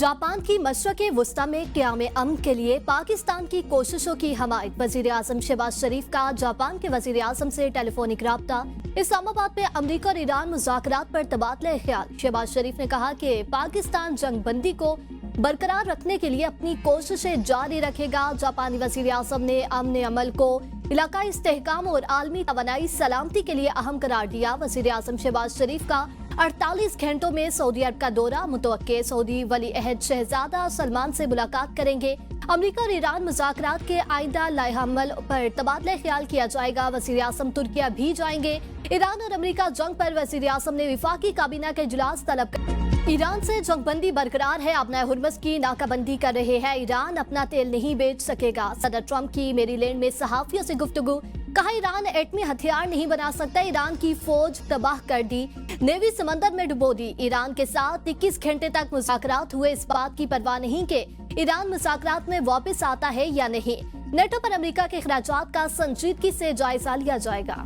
Japan की मशरक़े वुस्ता में क़याम अमन के लिए पाकिस्तान की कोशिशों की हमायत। वज़ीर आज़म शहबाज शरीफ का जापान के वज़ीर आज़म से टेलीफोनिक राब्ता। इस्लामाबाद में अमरीका और ईरान मुज़ाकरात पर तबादला ख्याल। शहबाज शरीफ ने कहा कि पाकिस्तान जंग बंदी को बरकरार रखने के लिए अपनी कोशिशें जारी रखेगा। जापानी वज़ीर आज़म ने अमन अमल को इलाकाई इस्तेहकाम और आलमी तवानाई सलामती के लिए अहम करार दिया। वज़ीर आज़म शहबाज शरीफ का 48 घंटों में सऊदी अरब का दौरा मुतवक्के। सऊदी वली अहद शहजादा सलमान से मुलाकात करेंगे। अमरीका और ईरान मुज़ाकरात के आइंदा लाएहमल पर तबादला ख्याल किया जाएगा। वज़ीर आज़म तुर्किया भी जाएंगे। ईरान और अमरीका जंग पर वज़ीर आज़म ने विफाकी काबीना का इजलास तलब कर। ईरान से जंगबंदी बरकरार है। अपना हुर्मस की नाकाबंदी कर रहे हैं। ईरान अपना तेल नहीं बेच सकेगा। सदर ट्रंप की मेरीलैंड में सहाफियों से गुफ्तगू। कहा ईरान एटमी हथियार नहीं बना सकता। ईरान की फौज तबाह कर दी, नेवी समंदर में डुबो दी। ईरान के साथ 21 घंटे तक मुज़ाकरात हुए। इस बात की परवाह नहीं कि ईरान मुज़ाकरात में वापस आता है या नहीं। नेटो पर अमेरिका के अखराजात का संजीदगी से जायजा लिया जाएगा।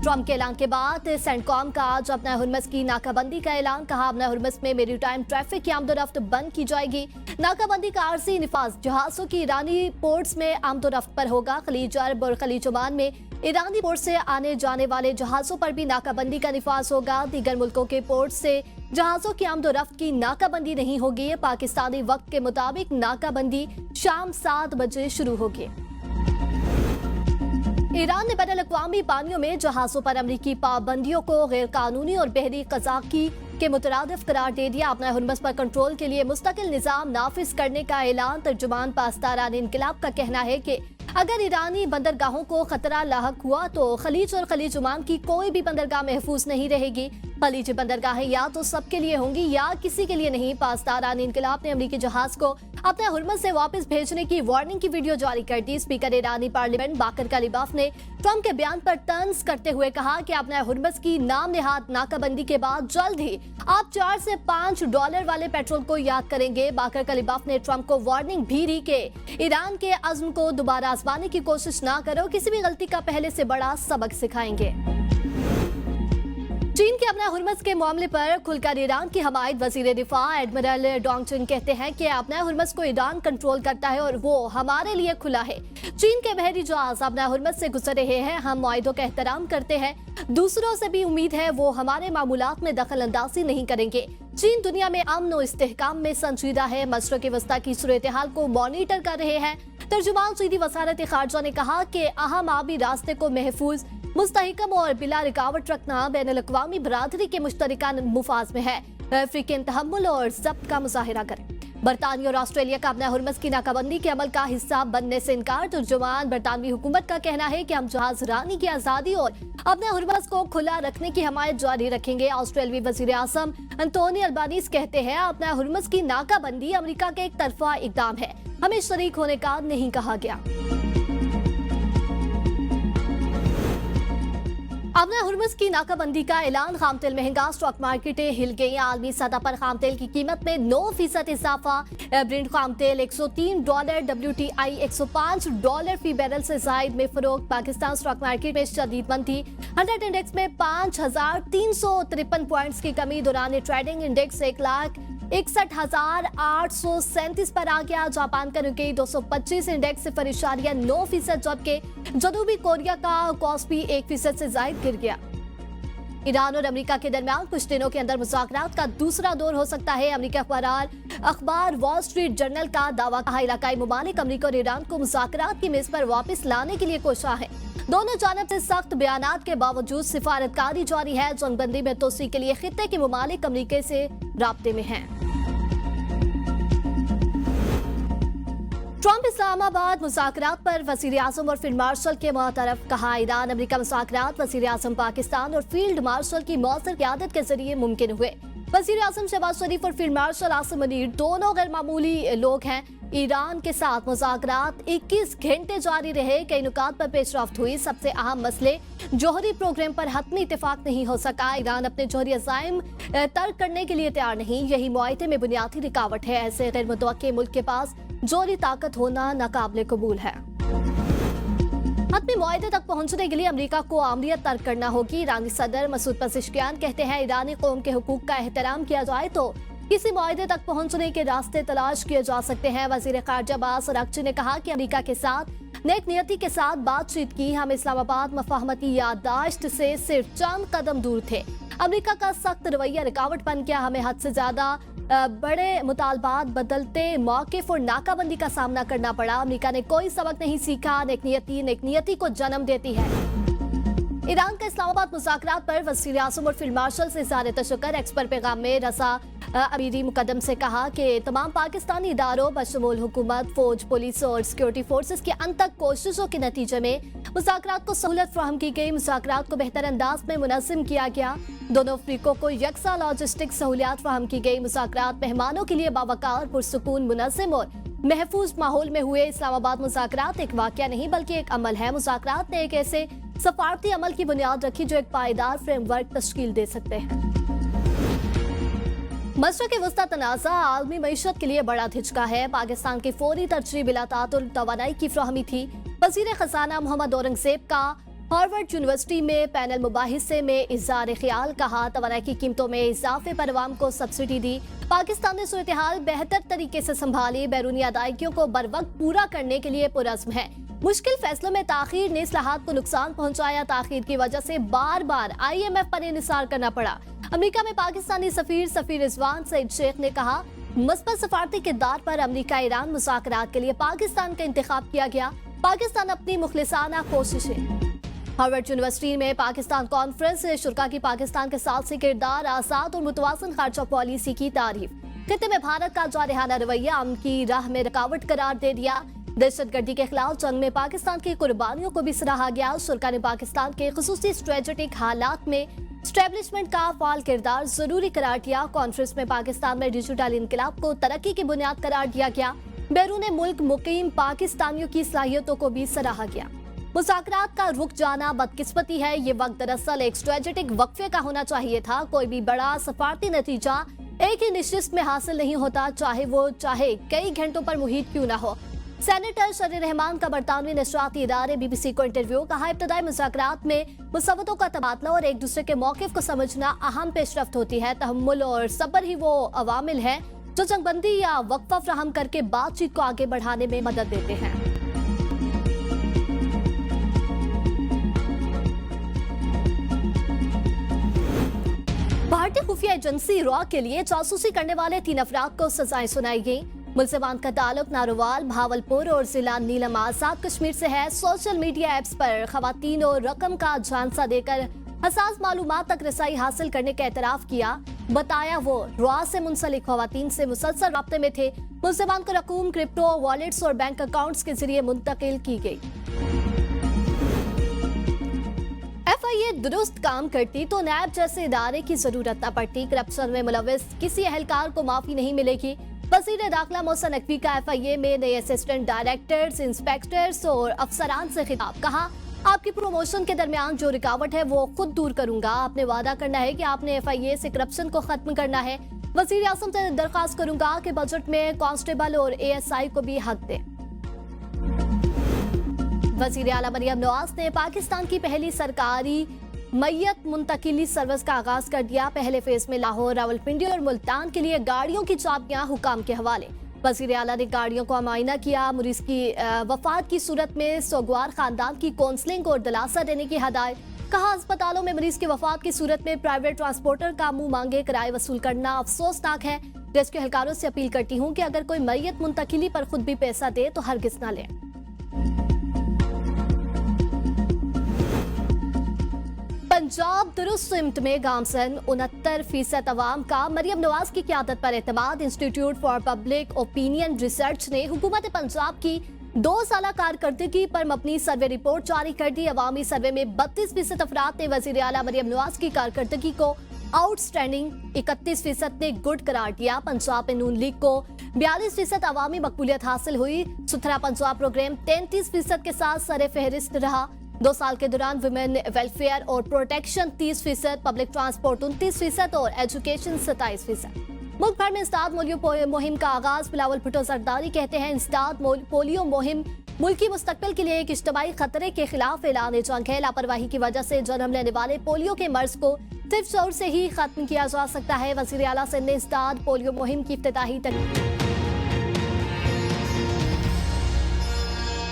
ट्रंप के ऐलान के बाद सेंटकॉम का आज अपना हुर्मस की नाकाबंदी का ऐलान। कहा अपना हुर्मस में मेरीटाइम ट्रैफिक की आमदोरफ्त बंद की जाएगी। नाकाबंदी का आरजी निफाज जहाजों की ईरानी पोर्ट्स में आमदोरफ्त पर होगा। खलीज अरब और खलीज ओमान में ईरानी पोर्ट से आने जाने वाले जहाजों पर भी नाकाबंदी का निफाज होगा। दीगर मुल्कों के पोर्ट से जहाजों की आमदोरफ्त की नाकाबंदी नहीं होगी। पाकिस्तानी वक्त के मुताबिक नाकाबंदी शाम 7 बजे शुरू होगी। ईरान ने बैनुल-अक़वामी पानियों में जहाजों पर अमरीकी पाबंदियों को गैर कानूनी और बहरी क़ज़ाक़ी के मुतरादिफ करार दे दिया। अपना हुर्मस पर कंट्रोल के लिए मुस्तकिल निज़ाम नाफिज करने का ऐलान। तर्जुमान पास्तारान इनकलाब का कहना है कि अगर ईरानी बंदरगाहों को खतरा लाहक हुआ तो खलीज और खलीज ओमान की कोई भी बंदरगाह महफूज नहीं रहेगी। खलीजी बंदरगाहें या तो सबके लिए होंगी या किसी के लिए नहीं। पास्तारान इनकलाब ने अमरीकी जहाज को अपना हुर्मस से वापस भेजने की वार्निंग की वीडियो जारी कर दी। स्पीकर ईरानी पार्लियामेंट बाकर कालिबाफ ने ट्रंप के बयान पर तंज करते हुए कहा कि अपना हुर्मस की नाम नेहाद नाकाबंदी के बाद जल्द ही आप $4 से $5 वाले पेट्रोल को याद करेंगे। बाकर कालिबाफ ने ट्रंप को वार्निंग भी दी कि ईरान के अज़्म को दोबारा आजमाने की कोशिश ना करो। किसी भी गलती का पहले से बड़ा सबक सिखाएंगे। चीन के अपना हुर्मस के मामले पर खुलकर ईरान की हमायत। वजीर दिफा एडमिरल डोंगचुन कहते हैं कि अपना हुर्मस को ईरान कंट्रोल करता है और वो हमारे लिए खुला है। चीन के बहरी जहाज अपना हुर्मस से गुजर रहे हैं। हम मुआहिदों का एहतराम करते हैं। दूसरों से भी उम्मीद है वो हमारे मामूलात में दखल अंदाजी नहीं करेंगे। चीन दुनिया में अमन और इस्तेहकाम में संजीदा है। मशरक़े वस्ता की सूरत हाल को मॉनिटर कर रहे हैं। तर्जुमान चीनी वज़ारत ख़ारजा ने कहा कि अहम आबी रास्ते को महफूज, मुस्तहकम और बिला रुकावट रखना बैनुल-अक़वामी बरादरी के मुश्तरका मुफाज में है। अफ्रीकन तहम्मुल और ज़ब्त का मुज़ाहिरा करें। बरतानिया और ऑस्ट्रेलिया का अपना हुर्मस की नाकाबंदी के अमल का हिस्सा बनने से इनकार। तर्जुमान बरतानवी हुकूमत का कहना है कि हम जहाज रानी की आज़ादी और अपने हुर्मस को खुला रखने की हमायत जारी रखेंगे। ऑस्ट्रेलियावी वज़ीर आज़म एंटोनी अल्बानीज़ कहते हैं अपना हुर्मस की नाकाबंदी अमेरिका का एक तरफा इक़दाम है, हमें शरीक होने का नहीं कहा गया। अपना हुर्मस की नाकाबंदी का ऐलान। खाम तेल महंगा, स्टॉक मार्केटें हिल गई। आलमी सतह पर खाम तेल की कीमत में 9% इजाफा। ब्रेंट खाम तेल $103, WTI $105 फी बैरल से जायद में फरोख्त। पाकिस्तान स्टॉक मार्केट में शदीद मंदी। 100 इंडेक्स में 5353 पॉइंट्स की कमी। दौरान ट्रेडिंग इंडेक्स 1,61,837 पर आ गया। जापान का निक्केई 225 इंडेक्स 0.9%, जबकि जनूबी कोरिया का कॉस्पी 1% से जायद गिर गया। ईरान और अमेरिका के दरमियान कुछ दिनों के अंदर मुज़ाकरात का दूसरा दौर हो सकता है। अमेरिकी अखबार वॉल स्ट्रीट जर्नल का दावा। कहा इलाकाई मुमालिक अमेरिका और ईरान को मुज़ाकरात की मेज पर वापस लाने के लिए कोशिश है। दोनों जानब से सख्त बयानात के बावजूद सिफारतकारी जारी है। जंगबंदी में तोसी के लिए खित्ते के मुमालिक अमेरिका से राब्ते में हैं। ट्रंप इस्लामाबाद मुज़ाकरात पर वज़ीर आज़म और फील्ड मार्शल के मुतारफ। कहा ईरान अमेरिका मुज़ाकरात वज़ीर आज़म पाकिस्तान और फील्ड मार्शल की मौसर क़यादत के जरिए मुमकिन हुए। वज़ीर आज़म शहबाज शरीफ और फील्ड मार्शल आसिम मुनीर दोनों गैर मामूली लोग हैं। ईरान के साथ मुज़ाकरात 21 घंटे जारी रहे। कई नुकात पर पेशरफ्त हुई। सबसे अहम मसले जौहरी प्रोग्राम पर हतमी इत्तेफाक नहीं हो सका। ईरान अपने जौहरी अज़ाइम तर्क करने के लिए तैयार नहीं। यही मुआहिदे में बुनियादी रुकावट है। ऐसे गैर मुतवक्के मुल्क के पास जौहरी ताकत होना नाकाबिले कबूल है। हतमी मुआहिदे तक पहुंचने के लिए अमेरिका को आमरीत तर्क करना होगी। ईरानी सदर मसूद पज़ेश्कियान कहते हैं ईरानी कौम के हुकूक का एहतराम किया जाए तो किसी मुआहदे तक पहुंचने के रास्ते तलाश किए जा सकते हैं। वजीर खारजा अब्बास अरागची ने कहा कि अमेरिका के साथ नेक नियति के साथ बातचीत की। हम इस्लामाबाद मफाहमती याददाश्त से सिर्फ चंद कदम दूर थे। अमेरिका का सख्त रवैया रुकावट बन गया। हमें हद से ज्यादा बड़े मुतालबात, बदलते मौक़िफ़ और नाकाबंदी का सामना करना पड़ा। अमेरिका ने कोई सबक नहीं सीखा। नेक नियति को जन्म देती है। ईरान का इस्लामाबाद मुज़ाकरात पर वज़ीर आज़म और फील्ड मार्शल से इज़हार तशक्कुर। एक्स पर पैगाम में रसा अमीरी मुकद्दम से कहा कि तमाम पाकिस्तानी इदारों बशमूल हुकूमत, फौज, पुलिस और सिक्योरिटी फोर्सेस की अनथक कोशिशों के नतीजे में मुज़ाकरात को सहूलत फराहम की गई। मुज़ाकरात को बेहतर अंदाज में मुनज़्ज़म किया गया। दोनों अफ्रीकों को यकसा लॉजिस्टिक सहूलियात फराहम की गई। मुज़ाकरात मेहमानों के लिए बावकार, पुरसुकून, मुनज़्ज़म और महफूज माहौल में हुए। इस्लामाबाद मुज़ाकरात एक वाक़या नहीं बल्कि एक अमल है। मुज़ाकरात ने एक ऐसे सफारती अमल की बुनियाद रखी जो एक पायदार फ्रेमवर्क तश्कील दे सकते हैं। मशरक़ वस्ता तनाज़ा आलमी मईशत के लिए बड़ा झटका है। पाकिस्तान की फौरी तरजीह बिला तातुल तवानाई की फ्राहमी थी। वज़ीर ख़ज़ाना मोहम्मद औरंगज़ेब का हार्वर्ड यूनिवर्सिटी में पैनल मुबाहिसे में इज़हार ख्याल। कहा, तवानाई की कीमतों में इजाफे पर अवाम को सब्सिडी दी। पाकिस्तान ने सूरत हाल बेहतर तरीके से संभाली। बैरूनी अदायगियों को बर वक्त पूरा करने के लिए पुरज़्म है। मुश्किल फैसलों में ताखीर ने इस्लाहात को नुकसान पहुंचाया। ताखीर की वजह से बार बार IMF पर इंहिसार करना पड़ा। अमेरिका में पाकिस्तानी सफीर रिजवान सईद शेख ने कहा, मुस्बत सफारती किरदार पर अमेरिका ईरान मुज़ाकरात के लिए पाकिस्तान का इंतखाब किया गया। पाकिस्तान अपनी मुखलिसाना कोशिशें। हार्वर्ड यूनिवर्सिटी में पाकिस्तान कॉन्फ्रेंस ने शुरा की पाकिस्तान के सालसी किरदार, आजाद और मुतवाज़िन खारजा पॉलिसी की तारीफ। खित्ते में भारत का जारहाना रवैया अमन की राह में रुकावट करार दे दिया। दहशतगर्दी के खिलाफ जंग में पाकिस्तान की कुर्बानियों को भी सराहा गया। शुरा ने पाकिस्तान के खुसूसी स्ट्रेटेजिक हालात में स्टैब्लिशमेंट का फाल किरदार जरूरी करार दिया। कॉन्फ्रेंस में पाकिस्तान में डिजिटल इनकलाब को तरक्की की बुनियाद करार दिया गया। बैरून मुल्क मुकीम पाकिस्तानियों की सलाहियतों को भी सराहा गया। मुज़ाकरात का रुक जाना बदकिस्मती है। ये वक्त दरअसल एक स्ट्रेटेजिक वक्फे का होना चाहिए था। कोई भी बड़ा सफारती नतीजा एक ही निशिस्त में हासिल नहीं होता, चाहे कई घंटों पर मुहित क्यों ना हो। सेनेटर शरीर रहमान का बरतानवी नशराती इदारे BBC को इंटरव्यू। कहा, इब्तदाई मुज़ाकरात में मुसव्वतों का तबादला और एक दूसरे के मौक़िफ़ को समझना अहम पेशरफ्त होती है। तहम्मुल और सब्र ही वो अवामिल है जो जंगबंदी या वक्फा फ्राहम करके बातचीत को आगे बढ़ाने में मदद देते हैं। भारतीय खुफिया एजेंसी रॉ के लिए जासूसी करने वाले 3 अफराद को सजाएं सुनाई गई। मुल्ज़िमान का ताल्लुक नारोवाल, भावलपुर और जिला नीलम आजाद कश्मीर से है। सोशल मीडिया ऐप्स पर खवातीन और रकम का झांसा देकर हसास मालूमात तक रसाई हासिल करने का एतराफ किया। बताया वो रॉ से मुंसलिक खवातीन से मुसलसल राब्ते में थे। मुल्ज़िमान को रकूम क्रिप्टो वॉलेट्स और बैंक अकाउंट्स के जरिए मुंतकिल की गई। FIA दुरुस्त काम करती तो नैब जैसे इदारे की जरूरत न पड़ती। करप्शन में मुलविस किसी अहलकार को माफी नहीं मिलेगी। वज़ीर दाखिला मोहसिन नकवी का FIA में नए असिस्टेंट डायरेक्टर्स, इंस्पेक्टर्स और अफसरान से खिताब। कहा, आपकी प्रमोशन के दरमियान जो रुकावट है वो खुद दूर करूंगा। आपने वादा करना है कि आपने FIA से करप्शन को खत्म करना है। वज़ीर आज़म से दरख्वास्त करूंगा कि बजट में कांस्टेबल और ASI को भी हक दे। वज़ीर आला मरियम नवाज ने पाकिस्तान की पहली सरकारी मैयत मुंतकिली सर्विस का आगाज कर दिया। पहले फेज में लाहौर, रावलपिंडी और मुल्तान के लिए गाड़ियों की चाबियां हुकाम के हवाले। वज़ीर आला ने गाड़ियों का मुआयना किया। मरीज की वफात की सूरत में सोगवार खानदान की काउंसलिंग और दिलासा देने की हदायत। कहा, अस्पतालों में मरीज की वफात की सूरत में प्राइवेट ट्रांसपोर्टर का मुंह मांगे किराए वसूल करना अफसोसनाक है। रेस्क्यू एहलकारों से अपील करती हूँ कि अगर कोई मैयत मुंतकिली पर खुद भी पैसा दे तो हरगिज ना ले। पंजाब दुरुस्त सिमत में गामसन 69% अवाम का मरियम नवाज की क़यादत पर एतमाद। Institute for public opinion research ने हुकूमत पंजाब की 2 साला कारकर्दगी पर मबनी सर्वे रिपोर्ट जारी कर दी। अवामी सर्वे में 32% अफराद ने वज़ीर आला मरियम नवाज की कारकर्दगी को आउटस्टैंडिंग, 31% ने गुड करार दिया। पंजाब में नून लीग को 42% अवामी मकबूलियत हासिल हुई। सुथरा पंजाब प्रोग्राम 33% के साथ सरे फहरिस्त रहा। 2 साल के दौरान वुमेन वेलफेयर और प्रोटेक्शन 30%, पब्लिक ट्रांसपोर्ट 29% और एजुकेशन 27%। मुल्क भर में इंसदाद पोलियो मुहिम का आगाज। बिलावल भुट्टो जरदारी कहते हैं, इंसदाद पोलियो मुहिम मुल्की मुस्तकबिल के लिए एक इज्तिमाई खतरे के खिलाफ ऐलान जंग है। लापरवाही की वजह से जन्म लेने वाले पोलियो के मर्ज को صرف شعور سے ہی ختم کیا جا سکتا ہے۔ وزیر اعلیٰ سندھ نے اسداد پولیو مہم کی افتتاحی تقریب